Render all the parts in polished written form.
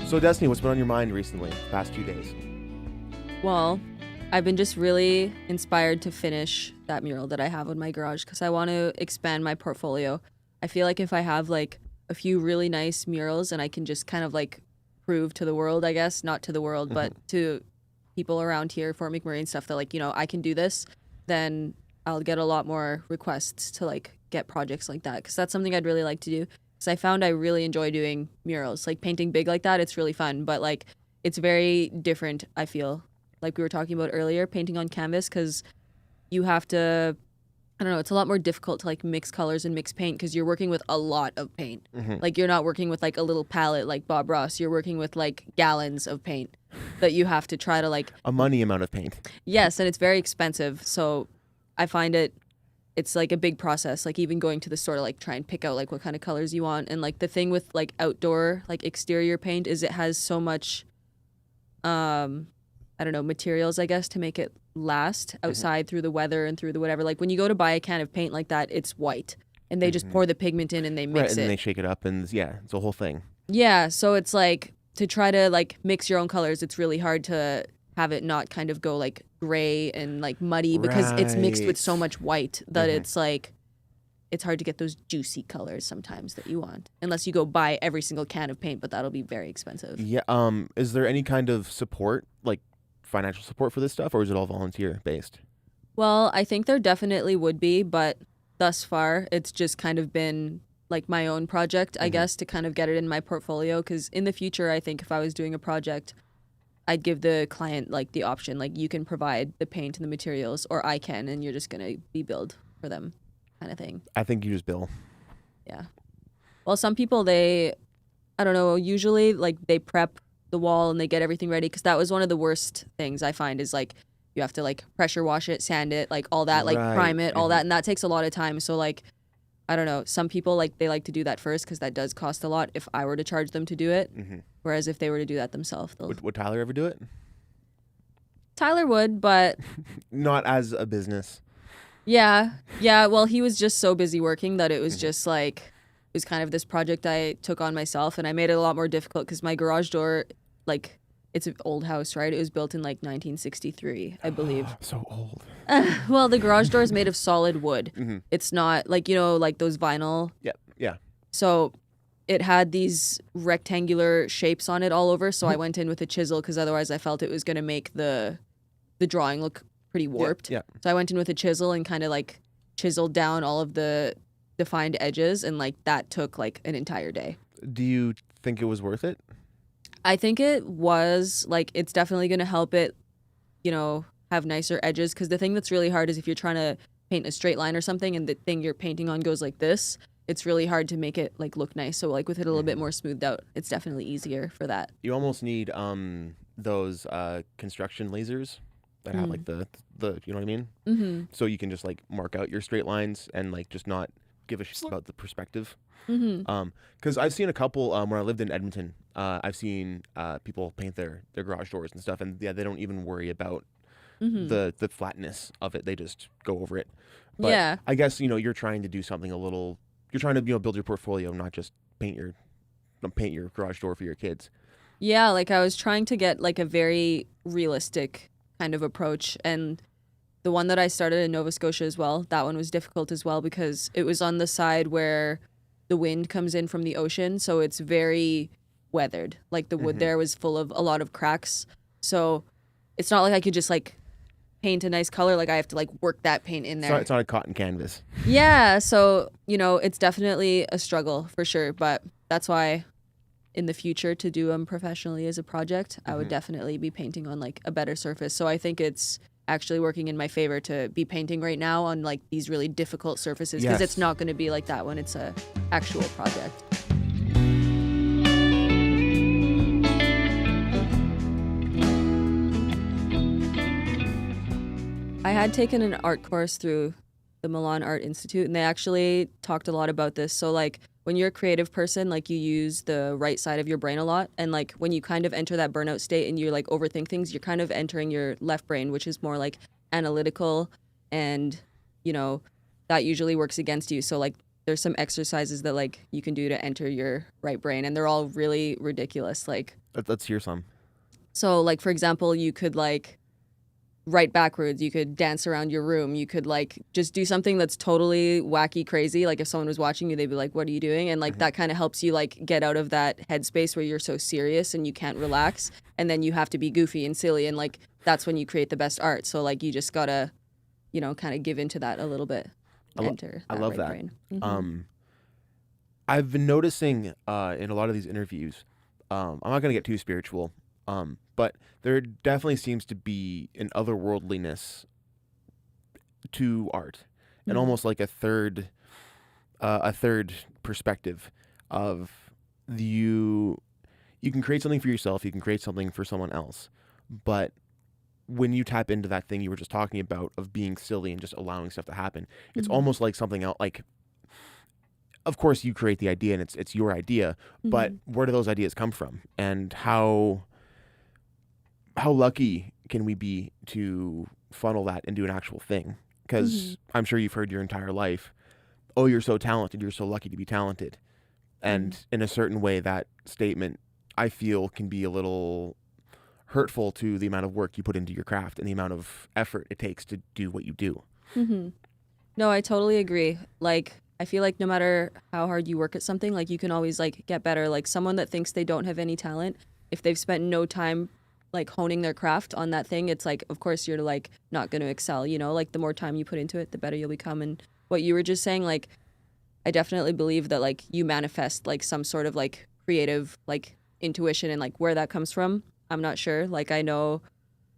So Destiny, what's been on your mind recently, the past 2 days? Well, I've been just really inspired to finish that mural that I have in my garage because I want to expand my portfolio. I feel like if I have like a few really nice murals and I can just kind of like prove to the world, I guess, not to the world, but to people around here, Fort McMurray and stuff, that like, I can do this, then I'll get a lot more requests to like get projects like that because that's something I'd really like to do. Because I found I really enjoy doing murals, like painting big like that. It's really fun, but like it's very different, I feel, like we were talking about earlier, painting on canvas, because you have to, I don't know, it's a lot more difficult to like mix colors and mix paint because you're working with a lot of paint. Like you're not working with like a little palette like Bob Ross. You're working with like gallons of paint that you have to try to like... A money amount of paint. Yes, and it's very expensive. So I find it's like a big process, like even going to the store to like try and pick out like what kind of colors you want. And like the thing with like outdoor, like exterior paint is it has so much, I don't know, materials, I guess, to make it last outside through the weather and through the whatever. Like when you go to buy a can of paint like that, it's white and they just pour the pigment in and they mix and it. And they shake it up and yeah, it's a whole thing. Yeah, so it's like to try to like mix your own colors, it's really hard to have it not kind of go like gray and like muddy because it's mixed with so much white that it's like it's hard to get those juicy colors sometimes that you want unless you go buy every single can of paint, but that'll be very expensive. Yeah. Is there any kind of support, like financial support for this stuff, or is it all volunteer based? Well, I think there definitely would be, but thus far it's just kind of been like my own project, I guess, to kind of get it in my portfolio, because in the future I think if I was doing a project, I'd give the client like the option, like you can provide the paint and the materials or I can, and you're just going to be billed for them kind of thing. I think you just bill. Yeah. Well, some people, I don't know, usually like they prep the wall and they get everything ready, because that was one of the worst things I find is like you have to like pressure wash it, sand it, like all that, like prime it, all that. And that takes a lot of time. So like, I don't know, some people like they like to do that first because that does cost a lot if I were to charge them to do it. Whereas if they were to do that themselves, would Tyler ever do it? Tyler would, but not as a business. Yeah. Well, he was just so busy working that it was just like it was kind of this project I took on myself, and I made it a lot more difficult because my garage door, like it's an old house, right? It was built in like 1963, I believe. So old. Well, the garage door is made of solid wood. It's not like like those vinyl. Yeah. So it had these rectangular shapes on it all over, so I went in with a chisel because otherwise I felt it was going to make the drawing look pretty warped. Yeah. So I went in with a chisel and kind of like chiseled down all of the defined edges, and like that took like an entire day. Do you think it was worth it? I think it was. Like it's definitely going to help it, have nicer edges, because the thing that's really hard is if you're trying to paint a straight line or something and the thing you're painting on goes like this, it's really hard to make it like look nice. So like with it a little bit more smoothed out, it's definitely easier for that. You almost need those construction lasers that have like the you know what I mean? So you can just like mark out your straight lines and like just not give a shit about the perspective. Because I've seen a couple when I lived in Edmonton. I've seen people paint their garage doors and stuff, and yeah, they don't even worry about the flatness of it. They just go over it. But yeah, I guess you're trying to do something a little. You're trying to build your portfolio, not just paint your garage door for your kids. Yeah, like I was trying to get like a very realistic kind of approach, and the one that I started in Nova Scotia as well, that one was difficult as well because it was on the side where the wind comes in from the ocean, so it's very weathered. Like the wood there was full of a lot of cracks, so it's not like I could just like paint a nice color. Like I have to like work that paint in there. It's not a cotton canvas. Yeah, so it's definitely a struggle for sure, but that's why in the future to do them professionally as a project, I would definitely be painting on like a better surface. So I think it's actually working in my favor to be painting right now on like these really difficult surfaces, because it's not going to be like that when it's a actual project. I had taken an art course through the Milan Art Institute, and they actually talked a lot about this. So like when you're a creative person, like you use the right side of your brain a lot. And like when you kind of enter that burnout state and you like overthink things, you're kind of entering your left brain, which is more like analytical, and you know, that usually works against you. So like there's some exercises that like you can do to enter your right brain, and they're all really ridiculous. Like Let's hear some. so like for example, you could like write backwards, you could dance around your room, you could like just do something that's totally wacky crazy. Like if someone was watching you, they'd be like, what are you doing? And like that kind of helps you like get out of that headspace where you're so serious and you can't relax, and then you have to be goofy and silly, and like that's when you create the best art. So like you just gotta, you know, kind of give into that a little bit. Enter I love right that. brain. Mm-hmm. I've been noticing in a lot of these interviews, I'm not going to get too spiritual, but there definitely seems to be an otherworldliness to art, and almost like a third perspective of you can create something for yourself, you can create something for someone else, but when you tap into that thing you were just talking about of being silly and just allowing stuff to happen, it's almost like something else. Like, of course you create the idea and it's your idea, but where do those ideas come from, and how lucky can we be to funnel that into an actual thing? Because I'm sure you've heard your entire life, oh, you're so talented, you're so lucky to be talented, and in a certain way that statement I feel can be a little hurtful to the amount of work you put into your craft and the amount of effort it takes to do what you do. No, I totally agree. Like I feel like no matter how hard you work at something, like you can always like get better. Like someone that thinks they don't have any talent, if they've spent no time like honing their craft on that thing, it's like of course you're like not going to excel, you know? Like the more time you put into it, the better you'll become. And what you were just saying, like I definitely believe that like you manifest like some sort of like creative like intuition, and like where that comes from, I'm not sure. Like I know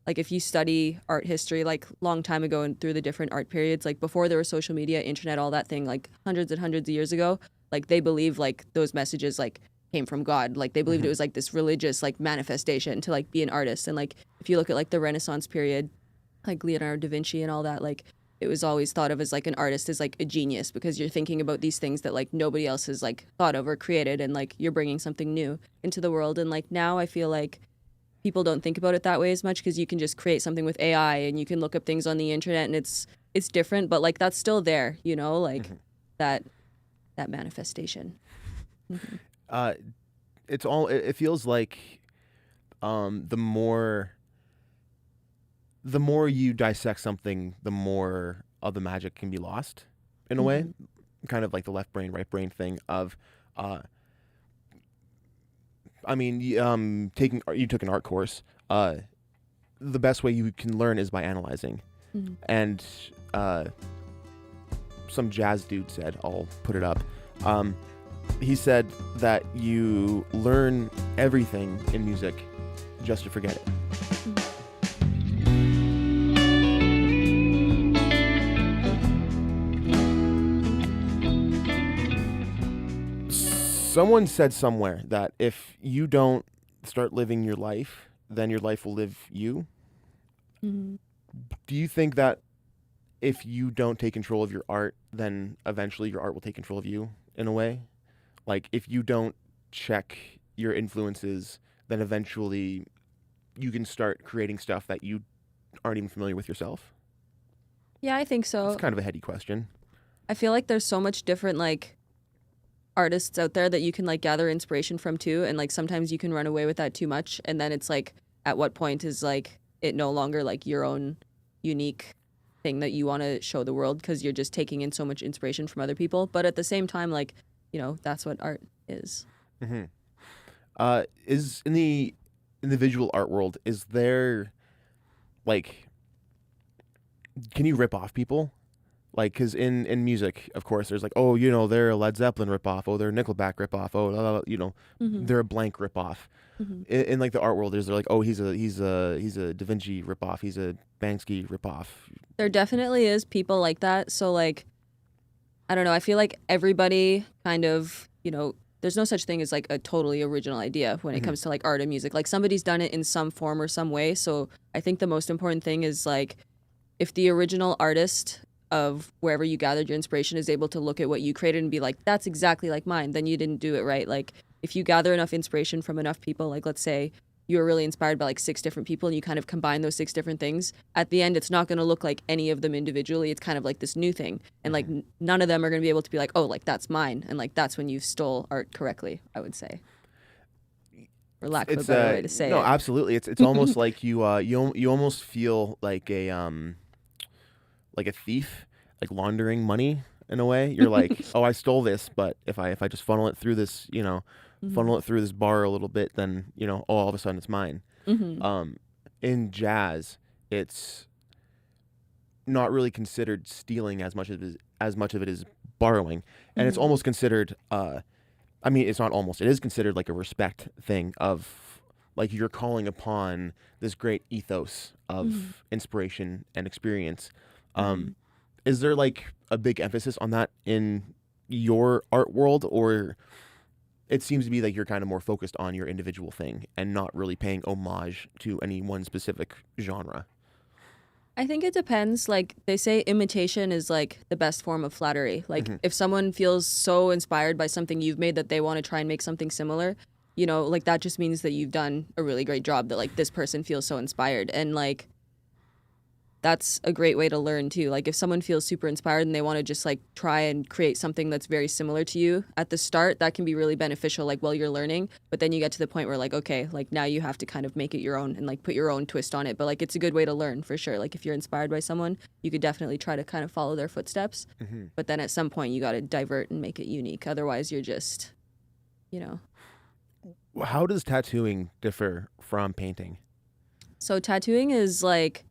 like if you study art history like long time ago and through the different art periods, like before there was social media, internet, all that thing, like hundreds and hundreds of years ago, like they believe like those messages like came from God. Like they believed it was like this religious like manifestation to like be an artist. And like if you look at like the Renaissance period, like Leonardo da Vinci and all that, like it was always thought of as like an artist as like a genius, because you're thinking about these things that like nobody else has like thought of or created, and like you're bringing something new into the world. And like now I feel like people don't think about it that way as much, because you can just create something with AI and you can look up things on the internet and it's different, but like that's still there, you know, like that manifestation. It's all, it feels like the more you dissect something, the more of the magic can be lost in a way, kind of like the left brain, right brain thing of, I mean, you took an art course. The best way you can learn is by analyzing. And some jazz dude said, I'll put it up. He said that you learn everything in music just to forget it. Someone said somewhere that if you don't start living your life, then your life will live you. Do you think that if you don't take control of your art, then eventually your art will take control of you in a way? Like if you don't check your influences, then eventually you can start creating stuff that you aren't even familiar with yourself? Yeah, I think so. It's kind of a heady question. I feel like there's so much different like artists out there that you can like gather inspiration from too, and like sometimes you can run away with that too much, and then it's like at what point is like it no longer like your own unique thing that you want to show the world, because you're just taking in so much inspiration from other people. But at the same time, like, you know, that's what art is. Is in the visual art world, is there like, can you rip off people? Like, because in music, of course, there's like, oh, you know, they're a Led Zeppelin ripoff. Oh, they're a Nickelback ripoff. Oh, you know, they're a blank ripoff. In like the art world, there's like, oh, he's a Da Vinci ripoff. He's a Banksy ripoff. There definitely is people like that. So like, I don't know. I feel like everybody kind of, you know, there's no such thing as like a totally original idea when it comes to like art and music. Like somebody's done it in some form or some way. So I think the most important thing is like if the original artist of wherever you gathered your inspiration is able to look at what you created and be like, that's exactly like mine, then you didn't do it right. Like if you gather enough inspiration from enough people, like let's say you were really inspired by like 6 different people and you kind of combine those 6 different things, at the end it's not going to look like any of them individually. It's kind of like this new thing, and like none of them are going to be able to be like, oh, like that's mine, and like that's when you stole art correctly, I would say, for lack of a better way to say no, it. absolutely. It's almost like you almost feel like a thief, like laundering money in a way. You're like, oh, I stole this, but if I just funnel it through this, funnel it through this bar a little bit, then oh, all of a sudden it's mine. In jazz, it's not really considered stealing as much of it is borrowing, and it's almost considered. I mean, it's not almost. It is considered like a respect thing of like you're calling upon this great ethos of inspiration and experience. Is there like a big emphasis on that in your art world, or it seems to be like you're kind of more focused on your individual thing and not really paying homage to any one specific genre? I think it depends. Like they say imitation is like the best form of flattery. Like if someone feels so inspired by something you've made that they want to try and make something similar, like that just means that you've done a really great job, that like this person feels so inspired. And like that's a great way to learn too. Like if someone feels super inspired and they want to just like try and create something that's very similar to you at the start, that can be really beneficial like while you're learning. But then you get to the point where like, okay, like now you have to kind of make it your own and like put your own twist on it. But like it's a good way to learn for sure. Like if you're inspired by someone, you could definitely try to kind of follow their footsteps. But then at some point you got to divert and make it unique. Otherwise you're just, How does tattooing differ from painting? So tattooing is like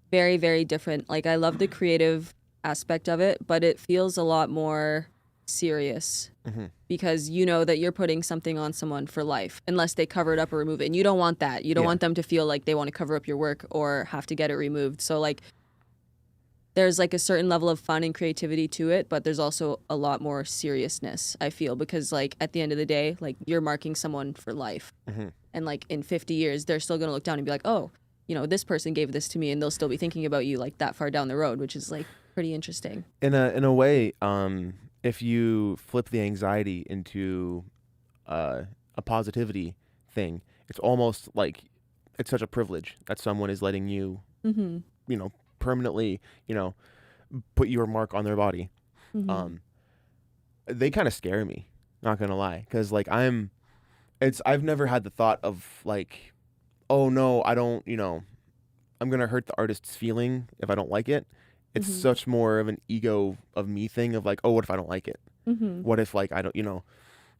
very, very different. Like I love the creative aspect of it, but it feels a lot more serious because you know that you're putting something on someone for life unless they cover it up or remove it. And you don't want that. You don't want them to feel like they want to cover up your work or have to get it removed. So like there's like a certain level of fun and creativity to it, but there's also a lot more seriousness, I feel, because like at the end of the day, like you're marking someone for life. And like in 50 years, they're still going to look down and be like, oh, this person gave this to me, and they'll still be thinking about you like that far down the road, which is like pretty interesting. In a way, if you flip the anxiety into a positivity thing, it's almost like it's such a privilege that someone is letting you, permanently, put your mark on their body. They kind of scare me, not gonna lie, because like I've never had the thought of like, oh no, I don't, I'm going to hurt the artist's feeling if I don't like it. It's such more of an ego of me thing of like, oh, what if I don't like it? What if like, I don't,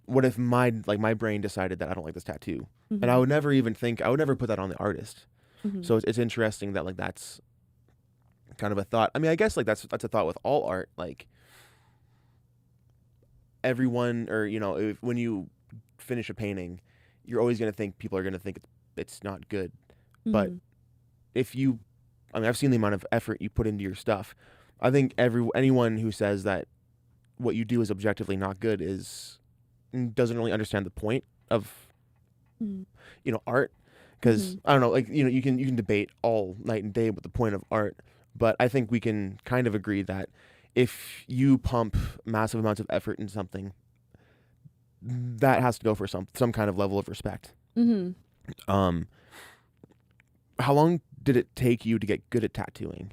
what if my brain decided that I don't like this tattoo? And I would never put that on the artist. So it's interesting that like, that's kind of a thought. I mean, I guess like that's a thought with all art. Like everyone, or, when you finish a painting, you're always going to think people are going to think it's not good. But I've seen the amount of effort you put into your stuff. I think anyone who says that what you do is objectively not good doesn't really understand the point of art, because I don't know, like you can debate all night and day about the point of art, but I think we can kind of agree that if you pump massive amounts of effort into something, that has to go for some kind of level of respect. How long did it take you to get good at tattooing?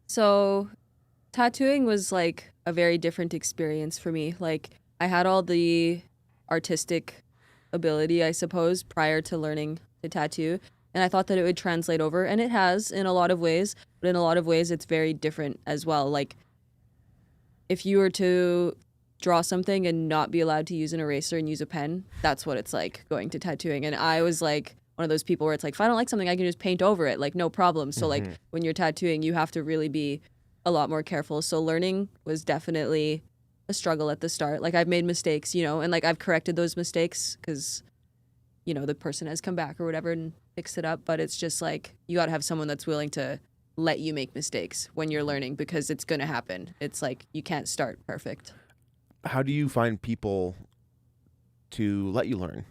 So tattooing was like a very different experience for me. Like I had all the artistic ability, I suppose, prior to learning to tattoo. And I thought that it would translate over, and it has in a lot of ways, but in a lot of ways it's very different as well. Like if you were to draw something and not be allowed to use an eraser and use a pen, that's what it's like going to tattooing. And I was like one of those people where it's like, if I don't like something, I can just paint over it, like no problem. So like when you're tattooing, you have to really be a lot more careful. So learning was definitely a struggle at the start. Like I've made mistakes, and like I've corrected those mistakes because, the person has come back or whatever and fixed it up. But it's just like, you got to have someone that's willing to let you make mistakes when you're learning, because it's going to happen. It's like, you can't start perfect. How do you find people to let you learn?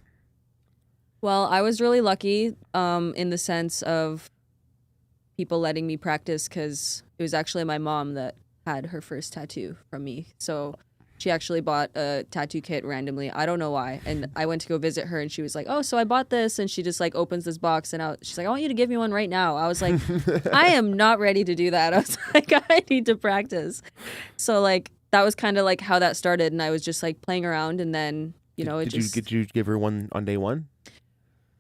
Well, I was really lucky in the sense of people letting me practice, because it was actually my mom that had her first tattoo from me. So she actually bought a tattoo kit randomly. I don't know why. And I went to go visit her and she was like, oh, so I bought this. And she just like opens this box and she's like, I want you to give me one right now. I was like, I am not ready to do that. I was like, I need to practice. So like that was kind of like how that started. And I was just like playing around, and then, Did you give her one on day one?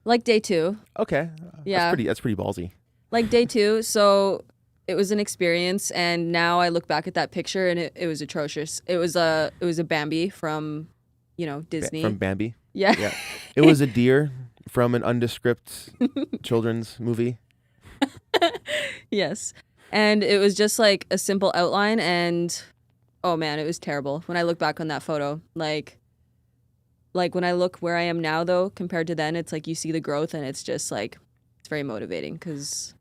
Like day 2. Okay. Yeah. That's pretty ballsy. Like day 2. So it was an experience, and now I look back at that picture and it was atrocious. It was a Bambi from, Disney. From Bambi? Yeah. It was a deer from an undescript children's movie. Yes. And it was just like a simple outline, and oh man, it was terrible. When I look back on that photo, like when I look where I am now though, compared to then, it's like you see the growth, and it's just like, it's very motivating because,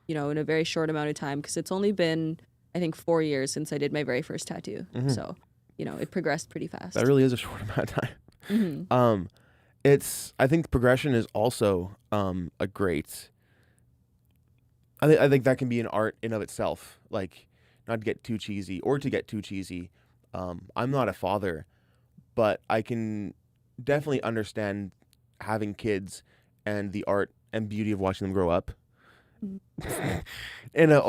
in a very short amount of time, because it's only been, I think, 4 years since I did my very first tattoo. Mm-hmm. So, it progressed pretty fast. That really is a short amount of time. Mm-hmm. I think progression is also a great, I think that can be an art in of itself, like not to get too cheesy. I'm not a father, but I can definitely understand having kids and the art and beauty of watching them grow up. To kind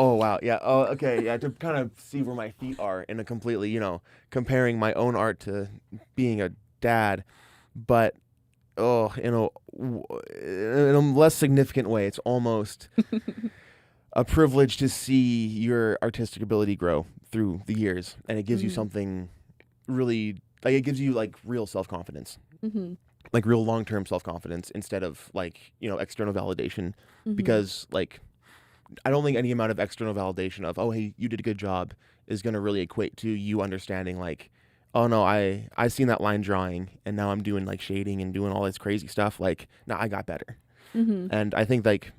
of see where my feet are in a completely, comparing my own art to being a dad, but in a less significant way, it's almost a privilege to see your artistic ability grow through the years, and it gives you something really, like, it gives you like real self-confidence. Mm-hmm. Like real long-term self-confidence instead of like, external validation, because like, I don't think any amount of external validation of, oh, hey, you did a good job is going to really equate to you understanding like, oh no, I seen that line drawing and now I'm doing like shading and doing all this crazy stuff. Like, now I got better. Mm-hmm. And I think like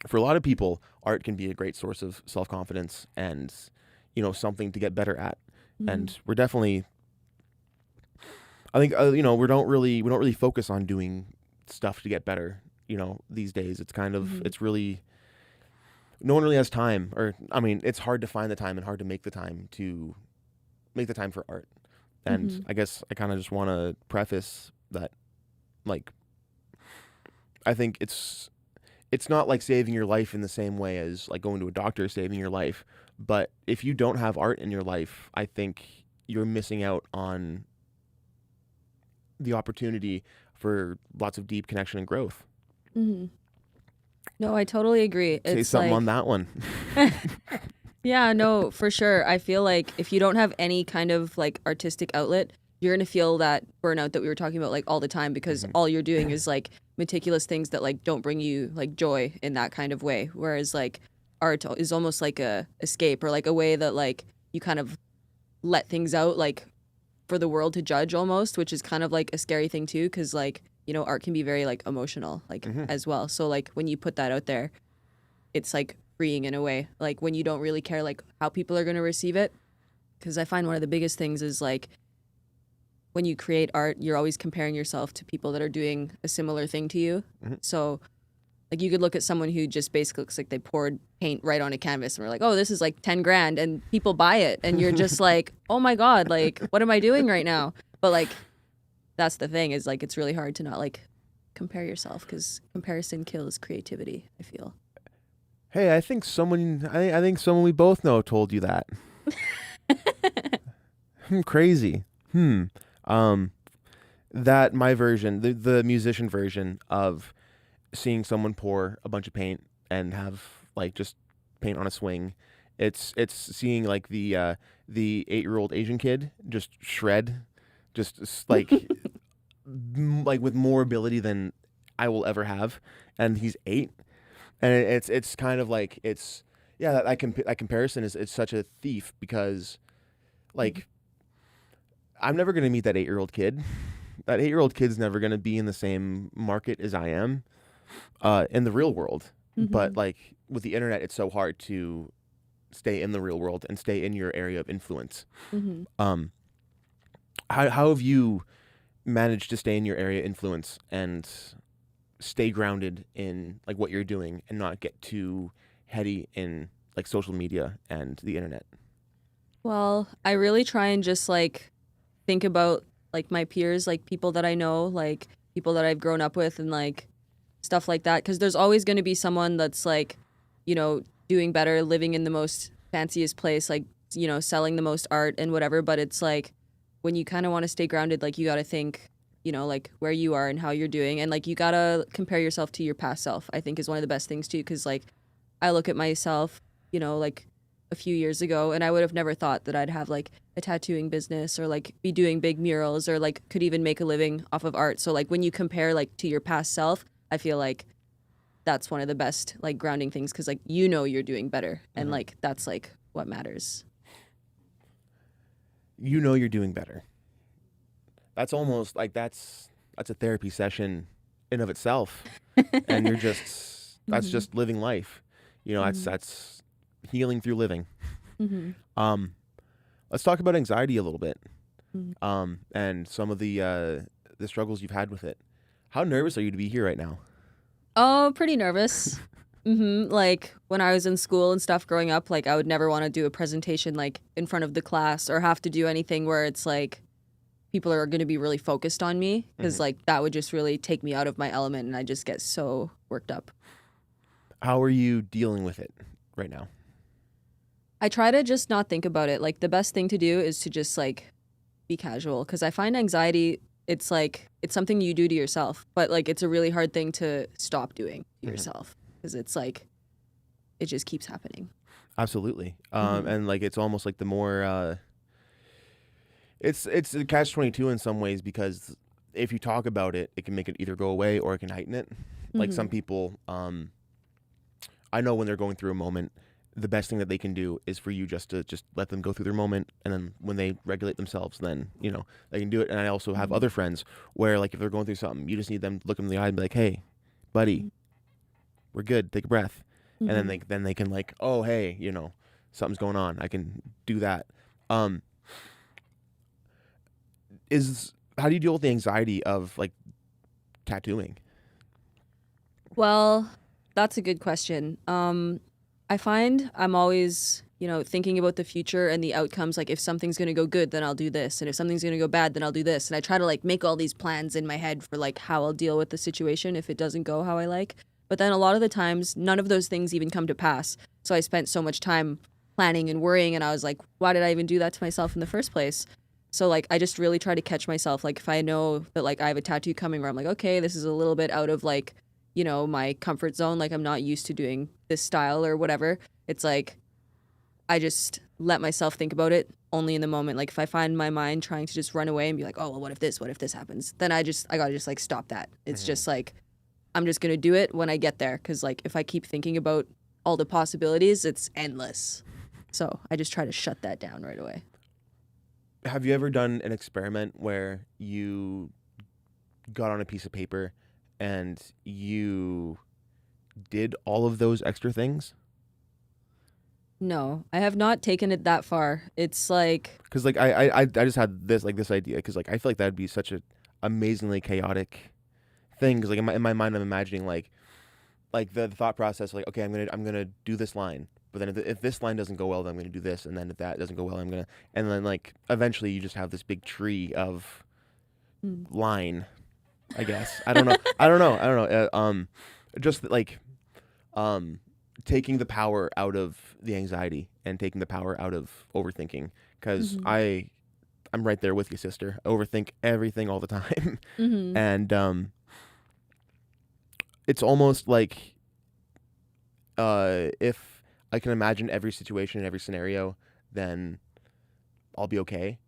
for a lot of people, art can be a great source of self-confidence and, something to get better at. Mm-hmm. And we're definitely, I think, we don't really focus on doing stuff to get better, these days. It's kind of, it's really, no one really has time, or, I mean, it's hard to find the time and hard to make the time for art. And I guess I kind of just want to preface that, like, I think it's not like saving your life in the same way as like going to a doctor saving your life. But if you don't have art in your life, I think you're missing out on the opportunity for lots of deep connection and growth. Mm-hmm. No, I totally agree. Say something on that one. Yeah, no, for sure. I feel like if you don't have any kind of like artistic outlet, you're going to feel that burnout that we were talking about like all the time, because all you're doing is like meticulous things that like don't bring you like joy in that kind of way. Whereas like art is almost like a escape, or like a way that like you kind of let things out like for the world to judge almost, which is kind of like a scary thing too, because like, art can be very like emotional like as well. So like when you put that out there, it's like freeing in a way, like when you don't really care like how people are going to receive it. Because I find one of the biggest things is like when you create art, you're always comparing yourself to people that are doing a similar thing to you. So like you could look at someone who just basically looks like they poured paint right on a canvas and we're like, oh, this is like 10 grand, and people buy it, and you're just like, oh my God, like what am I doing right now? But like that's the thing, is like it's really hard to not like compare yourself, because comparison kills creativity, I feel. Hey, I think someone we both know told you that. Crazy. That my version, the musician version of seeing someone pour a bunch of paint and have like just paint on a swing. It's seeing like the 8-year-old Asian kid just shred, just like like with more ability than I will ever have, and he's 8, and it's kind of like that comparison is such a thief, because like I'm never gonna meet that 8-year-old kid. That 8-year-old kid's never gonna be in the same market as I am in the real world. But like with the internet, it's so hard to stay in the real world and stay in your area of influence. How have you managed to stay in your area of influence and stay grounded in like what you're doing and not get too heady in like social media and the internet? Well, I really try and just like think about like my peers, like people that I know, like people that I've grown up with and like stuff like that. Cause there's always going to be someone that's like, doing better, living in the most fanciest place, like, selling the most art and whatever. But it's like when you kind of want to stay grounded, like you got to think, like where you are and how you're doing. And like you got to compare yourself to your past self, I think is one of the best things too. Cause like I look at myself, like a few years ago, and I would have never thought that I'd have like a tattooing business or like be doing big murals or like could even make a living off of art. So like when you compare like to your past self, I feel like that's one of the best like grounding things because like you're doing better and like that's like what matters. You're doing better. That's almost like that's a therapy session in of itself, and you're just that's just living life. That's healing through living. Let's talk about anxiety a little bit, and some of the struggles you've had with it. How nervous are you to be here right now? Oh, pretty nervous. Like when I was in school and stuff growing up, like I would never want to do a presentation like in front of the class or have to do anything where it's like people are going to be really focused on me because like that would just really take me out of my element and I just get so worked up. How are you dealing with it right now? I try to just not think about it. Like the best thing to do is to just like be casual because I find anxiety, it's like it's something you do to yourself, but like it's a really hard thing to stop doing to yourself because it's like it just keeps happening. Absolutely. And like it's almost like the more it's a catch-22 in some ways because if you talk about it, it can make it either go away or it can heighten it. Like some people, I know when they're going through a moment, the best thing that they can do is for you just to let them go through their moment, and then when they regulate themselves, then they can do it. And I also have other friends where like if they're going through something, you just need them to look them in the eye and be like, "Hey, buddy, we're good. Take a breath," and then they can like, "Oh, hey, something's going on. I can do that." How do you deal with the anxiety of like tattooing? Well, that's a good question. I find I'm always, thinking about the future and the outcomes. Like if something's going to go good, then I'll do this. And if something's going to go bad, then I'll do this. And I try to like make all these plans in my head for like how I'll deal with the situation if it doesn't go how I like. But then a lot of the times, none of those things even come to pass. So I spent so much time planning and worrying. And I was like, why did I even do that to myself in the first place? So like, I just really try to catch myself. Like if I know that like I have a tattoo coming where I'm like, okay, this is a little bit out of like, my comfort zone, like I'm not used to doing this style or whatever. It's like, I just let myself think about it only in the moment. Like if I find my mind trying to just run away and be like, oh, well, what if this happens? Then I gotta just like stop that. It's just like, I'm just gonna do it when I get there. Cause like if I keep thinking about all the possibilities, it's endless. So I just try to shut that down right away. Have you ever done an experiment where you got on a piece of paper and you did all of those extra things? No, I have not taken it that far. It's like, because like I just had this idea because like I feel like that'd be such an amazingly chaotic thing because like in my mind I'm imagining like the thought process like, okay, I'm gonna do this line, but then if this line doesn't go well, then I'm gonna do this, and then if that doesn't go well, and then like eventually you just have this big tree of line, I guess. I don't know. Just like taking the power out of the anxiety and taking the power out of overthinking because I'm right there with you, sister. I overthink everything all the time. And it's almost like if I can imagine every situation and every scenario, then I'll be okay.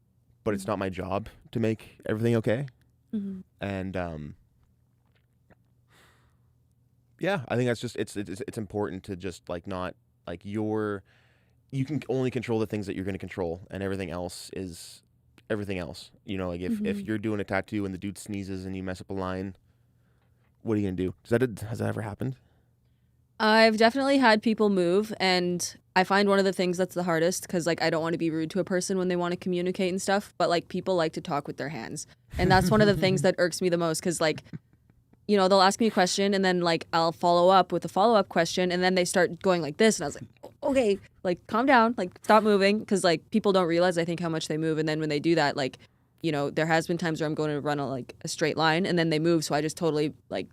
But it's not my job to make everything okay. And yeah, I think that's just it's important to just like not like you can only control the things that you're going to control, and everything else is everything else. Like if you're doing a tattoo and the dude sneezes and you mess up a line, what are you gonna do? Has that ever happened? I've definitely had people move, and I find one of the things that's the hardest because like I don't want to be rude to a person when they want to communicate and stuff, but like people like to talk with their hands, and that's one of the things that irks me the most because like they'll ask me a question and then like I'll follow up with a follow-up question and then they start going like this and I was like, okay, like calm down, like stop moving, because like people don't realize I think how much they move, and then when they do that, like, there has been times where I'm going to run a straight line and then they move, so I just totally like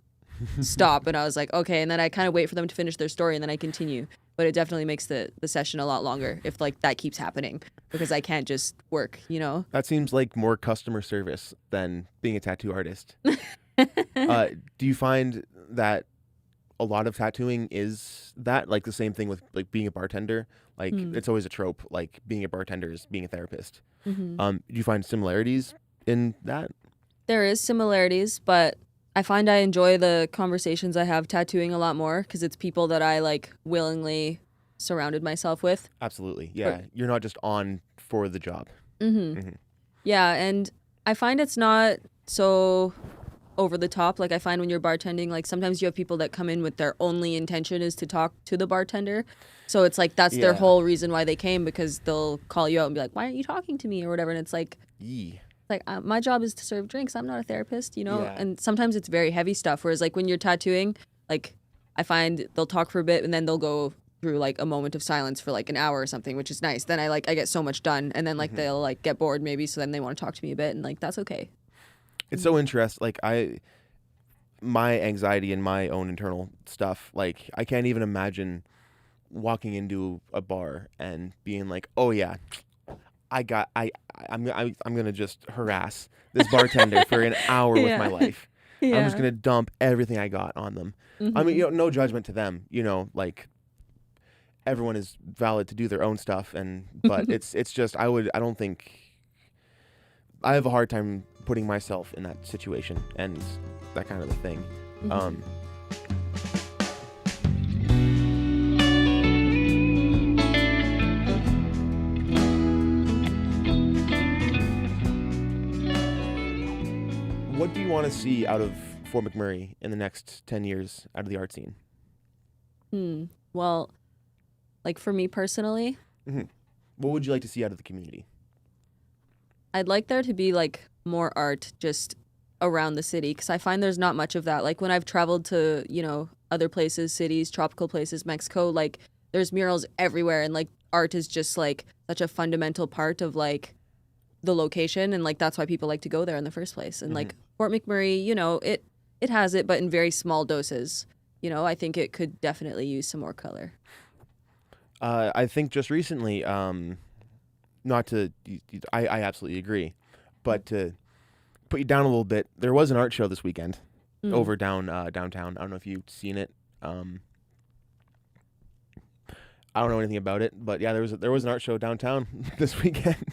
stop and I was like, okay, and then I kind of wait for them to finish their story and then I continue. But it definitely makes the session a lot longer if like that keeps happening, because I can't just work. That seems like more customer service than being a tattoo artist. Do you find that a lot of tattooing is that, like the same thing with like being a bartender? Like it's always a trope, like being a bartender is being a therapist. Do you find similarities in that? There is similarities, but I find I enjoy the conversations I have tattooing a lot more because it's people that I like willingly surrounded myself with. Absolutely. Yeah. You're not just on for the job. Yeah. And I find it's not so over the top. Like I find when you're bartending, like sometimes you have people that come in with their only intention is to talk to the bartender. So it's like that's their whole reason why they came, because they'll call you out and be like, why aren't you talking to me or whatever? And it's like, like my job is to serve drinks. I'm not a therapist, And sometimes it's very heavy stuff. Whereas like when you're tattooing, like I find they'll talk for a bit and then they'll go through like a moment of silence for like an hour or something, which is nice. Then I get so much done, and then like they'll like get bored maybe, so then they want to talk to me a bit, and like that's okay. It's so interesting. Like my anxiety and my own internal stuff. Like I can't even imagine walking into a bar and being like, oh yeah, I'm gonna just harass this bartender for an hour with my life. I'm just gonna dump everything I got on them. I mean, no judgment to them. Like everyone is valid to do their own stuff, but it's just I don't think I have a hard time putting myself in that situation and that kind of a thing. What do you want to see out of Fort McMurray in the next 10 years out of the art scene? Well, like for me personally, what would you like to see out of the community? I'd like there to be like more art just around the city, because I find there's not much of that. Like when I've traveled to, other places, cities, tropical places, Mexico, like there's murals everywhere, and like art is just like such a fundamental part of like the location, and like that's why people like to go there in the first place. And like Fort McMurray, it has it, but in very small doses. I think it could definitely use some more color. I think just recently, not to, I absolutely agree, but to put you down a little bit, there was an art show this weekend over downtown. I don't know if you've seen it. I don't know anything about it, but yeah, there was an art show downtown this weekend.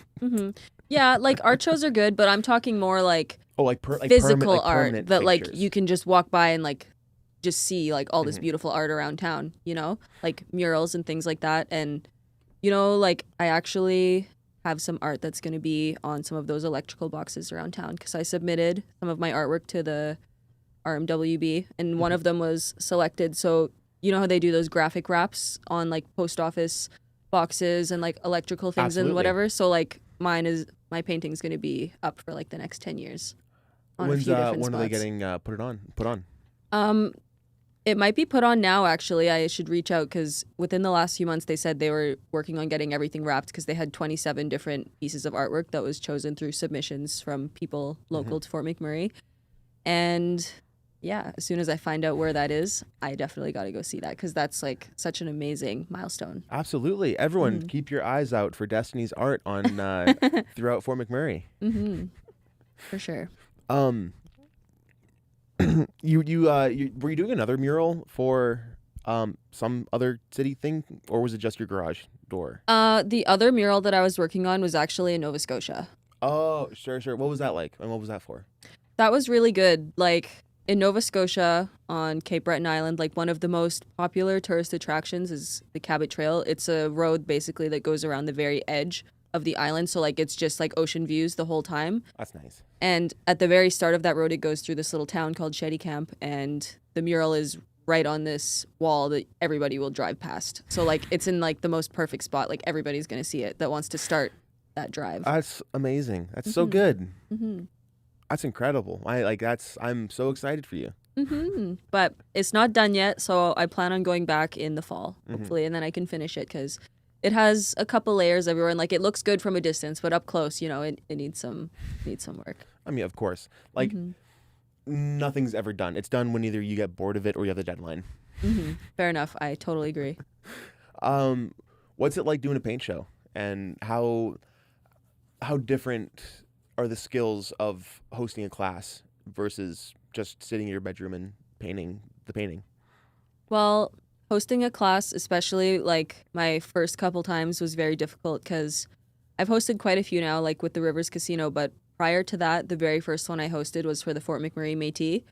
Yeah, like art shows are good, but I'm talking more like like physical art permanent that like fixtures. you can just walk by and like just see like all this beautiful art around town, like murals and things like that. And like I actually have some art that's going to be on some of those electrical boxes around town, because I submitted some of my artwork to the RMWB and one of them was selected. So how they do those graphic wraps on like post office boxes and like electrical things and whatever. So like my painting's going to be up for like the next 10 years on a few different spots. When are they getting put on? It might be put on now, actually. I should reach out, because within the last few months, they said they were working on getting everything wrapped, because they had 27 different pieces of artwork that was chosen through submissions from people local to Fort McMurray. And yeah, as soon as I find out where that is, I definitely got to go see that, because that's like such an amazing milestone. Absolutely. Everyone, keep your eyes out for Destiny's art on throughout Fort McMurray. For sure. You were you doing another mural for some other city thing, or was it just your garage door? The other mural that I was working on was actually in Nova Scotia. Oh, sure. What was that like, and what was that for? That was really good. Like in Nova Scotia on Cape Breton Island, like one of the most popular tourist attractions is the Cabot Trail. It's a road basically that goes around the very edge of the island, so like it's just like ocean views the whole time. That's nice. And at the very start of that road, it goes through this little town called Shetty Camp, and the mural is right on this wall that everybody will drive past. So like it's in like the most perfect spot. Like everybody's gonna see it that wants to start that drive. That's amazing. That's so good. That's incredible. I'm so excited for you. But it's not done yet, so I plan on going back in the fall, hopefully, and then I can finish it because it has a couple layers everywhere, and like it looks good from a distance, but up close, it needs some work. I mean, of course, like nothing's ever done. It's done when either you get bored of it or you have the deadline. Fair enough. I totally agree. What's it like doing a paint show, and how different are the skills of hosting a class versus just sitting in your bedroom and painting the painting? Well, hosting a class, especially like my first couple times, was very difficult because I've hosted quite a few now, like with the Rivers Casino, but prior to that, the very first one I hosted was for the Fort McMurray Métis,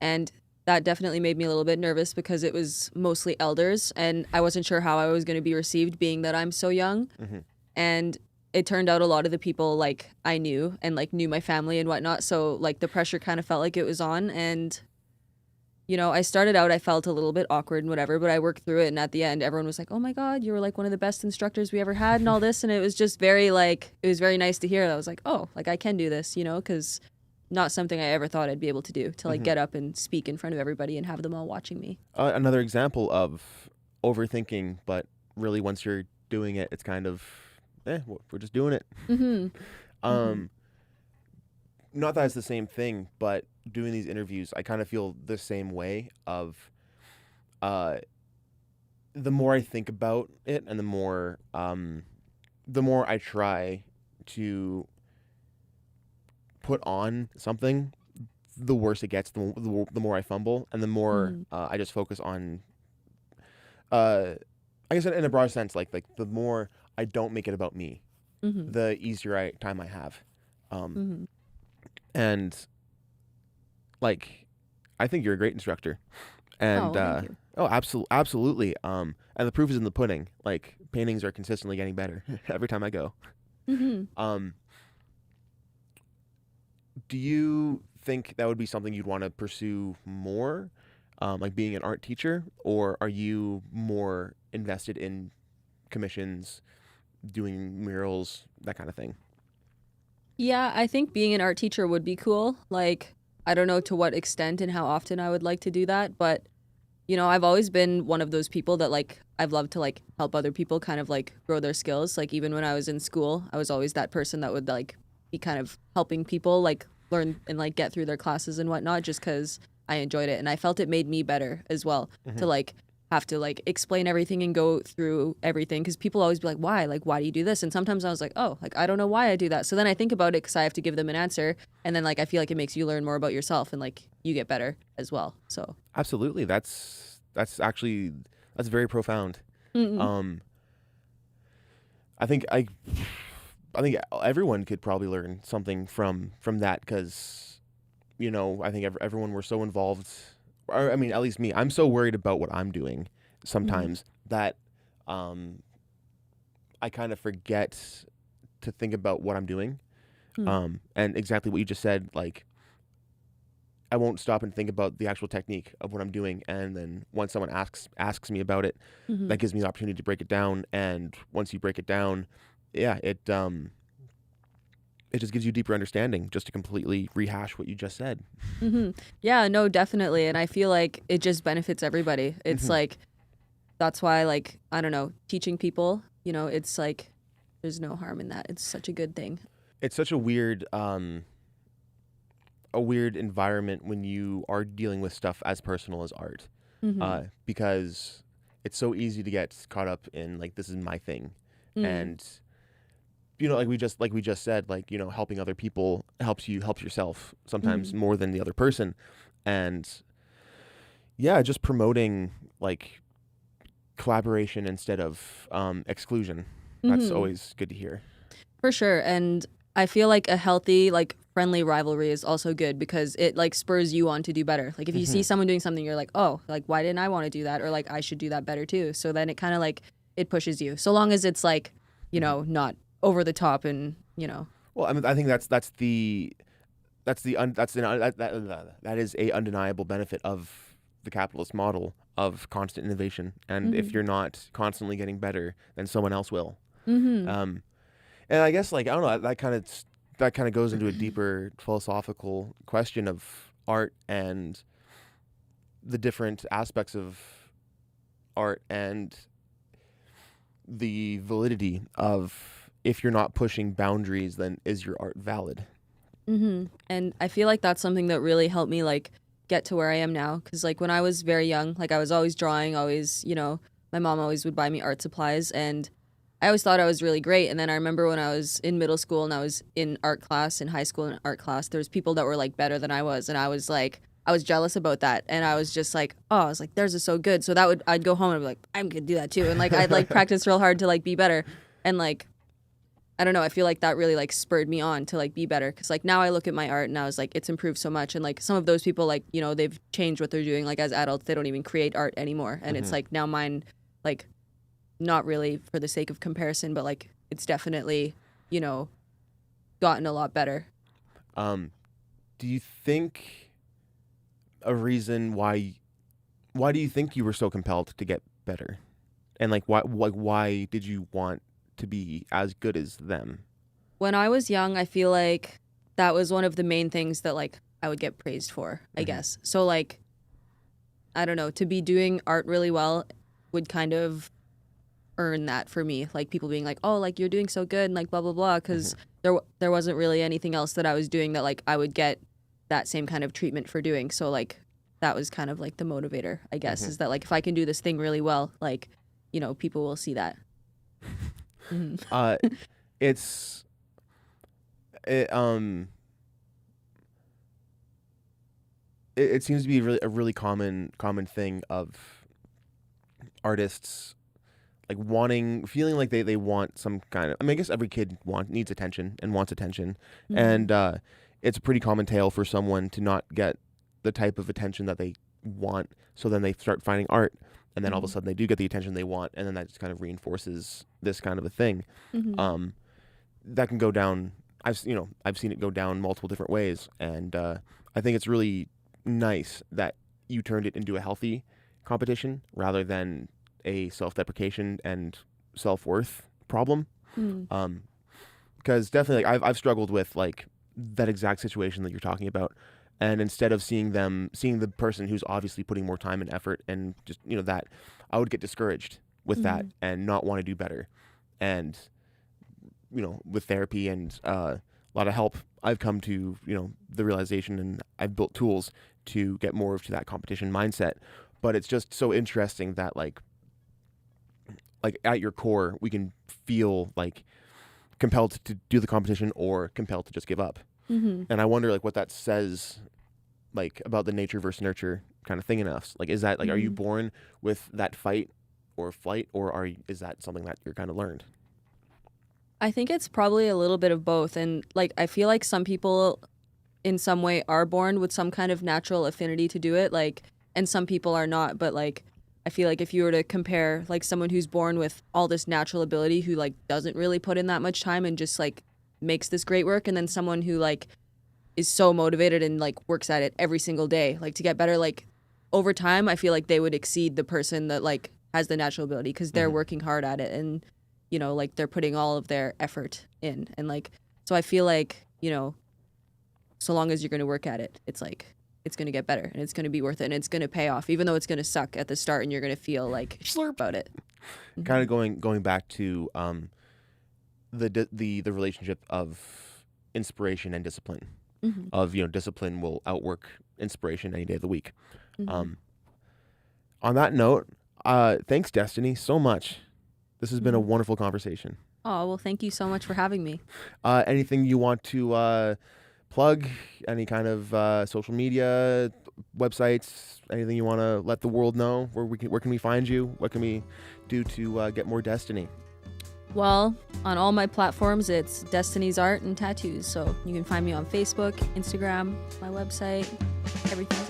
and that definitely made me a little bit nervous because it was mostly elders, and I wasn't sure how I was going to be received, being that I'm so young. And it turned out a lot of the people like I knew and like knew my family and whatnot, so like the pressure kind of felt like it was on. And I started out, I felt a little bit awkward and whatever, but I worked through it, and at the end everyone was like, oh my god, you were like one of the best instructors we ever had and all this. And it was just very like, it was very nice to hear. I was like, oh, like I can do this, because not something I ever thought I'd be able to do, to like get up and speak in front of everybody and have them all watching me. Another example of overthinking, but really once you're doing it, it's kind of, we're just doing it. Not that it's the same thing, but doing these interviews, I kind of feel the same way of the more I think about it and the more I try to put on something, the worse it gets, the more I fumble, and the more I just focus on, I guess in a broad sense, like the more I don't make it about me, the easier time I have. And like, I think you're a great instructor, and thank you. absolutely. And the proof is in the pudding. Like, paintings are consistently getting better every time I go. Do you think that would be something you'd want to pursue more, like being an art teacher, or are you more invested in commissions, doing murals, that kind of thing? Yeah, I think being an art teacher would be cool. Like, I don't know to what extent and how often I would like to do that, but I've always been one of those people that like I've loved to like help other people kind of like grow their skills. Like even when I was in school, I was always that person that would like be kind of helping people like learn and like get through their classes and whatnot, just because I enjoyed it and I felt it made me better as well to like have to like explain everything and go through everything, because people always be like, why do you do this? And sometimes I was like, oh, like I don't know why I do that. So then I think about it because I have to give them an answer, and then like I feel like it makes you learn more about yourself and like you get better as well. So absolutely, that's very profound. I think everyone could probably learn something from that, because I think everyone, we're so involved. Or, I mean, at least me, I'm so worried about what I'm doing sometimes that I kind of forget to think about what I'm doing. And exactly what you just said, like, I won't stop and think about the actual technique of what I'm doing. And then once someone asks me about it, that gives me the opportunity to break it down. And once you break it down, it just gives you deeper understanding, just to completely rehash what you just said. Yeah, no, definitely. And I feel like it just benefits everybody. It's like, that's why, like, I don't know, teaching people, it's like, there's no harm in that. It's such a good thing. It's such a weird environment when you are dealing with stuff as personal as art, because it's so easy to get caught up in like, this is my thing. And like we just said, like, helping other people helps yourself sometimes more than the other person. And yeah, just promoting like collaboration instead of exclusion. That's always good to hear. For sure. And I feel like a healthy, like friendly rivalry is also good, because it like spurs you on to do better. Like if you see someone doing something, you're like, oh, like why didn't I want to do that? Or like I should do that better too. So then it kind of like, it pushes you, so long as it's like, not over the top and, Well, I mean, I think that is a undeniable benefit of the capitalist model of constant innovation. And if you're not constantly getting better, then someone else will. And I guess, like, I don't know, that kind of goes into a deeper philosophical question of art and the different aspects of art and the validity of, if you're not pushing boundaries, then is your art valid? And I feel like that's something that really helped me like get to where I am now. Because like when I was very young, like I was always drawing, always, you know, my mom always would buy me art supplies, and I always thought I was really great. And then I remember when I was in middle school and I was in art class, in high school in art class, there was people that were like better than I was, and I was like, I was jealous about that, and I was just like, oh, I was like, theirs is so good. So I'd go home and be like, I'm gonna do that too, and like I'd like practice real hard to like be better, and like I don't know, I feel like that really like spurred me on to like be better, because like now I look at my art and I was like, it's improved so much, and like some of those people, like, you know, they've changed what they're doing, like as adults they don't even create art anymore, and it's like now mine, like not really for the sake of comparison, but like it's definitely, you know, gotten a lot better. Do you think a reason why do you think you were so compelled to get better, and like why did you want to be as good as them? When I was young, I feel like that was one of the main things that like I would get praised for, I guess. So like, I don't know, to be doing art really well would kind of earn that for me, like people being like, oh, like you're doing so good and like blah blah blah, because there wasn't really anything else that I was doing that like I would get that same kind of treatment for doing. So like that was kind of like the motivator, I guess, is that like if I can do this thing really well, like, you know, people will see that. It seems to be a really common thing of artists like feeling like they want some kind of, I mean, I guess every kid needs attention and wants attention, and it's a pretty common tale for someone to not get the type of attention that they want, so then they start finding art, and then all of a sudden they do get the attention they want, and then that just kind of reinforces this kind of a thing. That can go down. I've seen it go down multiple different ways, and I think it's really nice that you turned it into a healthy competition rather than a self-deprecation and self-worth problem. Because definitely, like, I've struggled with like that exact situation that you're talking about, and instead of seeing the person who's obviously putting more time and effort, and just, you know, that I would get discouraged with that and not want to do better. And, you know, with therapy and a lot of help, I've come to, you know, the realization, and I've built tools to get more to that competition mindset. But it's just so interesting that like at your core, we can feel like compelled to do the competition or compelled to just give up. And I wonder like what that says like about the nature versus nurture kind of thing in us. Like, is that like, are you born with that fight or flight, or is that something that you're kind of learned? I think it's probably a little bit of both. And like, I feel like some people in some way are born with some kind of natural affinity to do it, like, and some people are not. But like, I feel like if you were to compare like someone who's born with all this natural ability, who like doesn't really put in that much time and just like makes this great work, and then someone who like is so motivated and like works at it every single day, like to get better, like over time, I feel like they would exceed the person that like has the natural ability, because they're working hard at it, and, you know, like they're putting all of their effort in. And like, so I feel like, you know, so long as you're going to work at it, it's like, it's going to get better and it's going to be worth it, and it's going to pay off, even though it's going to suck at the start and you're going to feel like slurp about it. Kind of going back to the relationship of inspiration and discipline. Of, you know, discipline will outwork inspiration any day of the week. On that note, thanks, Destiny, so much. This has been a wonderful conversation. Oh, well, thank you so much for having me. Anything you want to plug? Any kind of social media, websites, anything you want to let the world know? Where can we find you? What can we do to get more Destiny? Well, on all my platforms, it's Destiny's Art and Tattoos. So you can find me on Facebook, Instagram, my website, everything's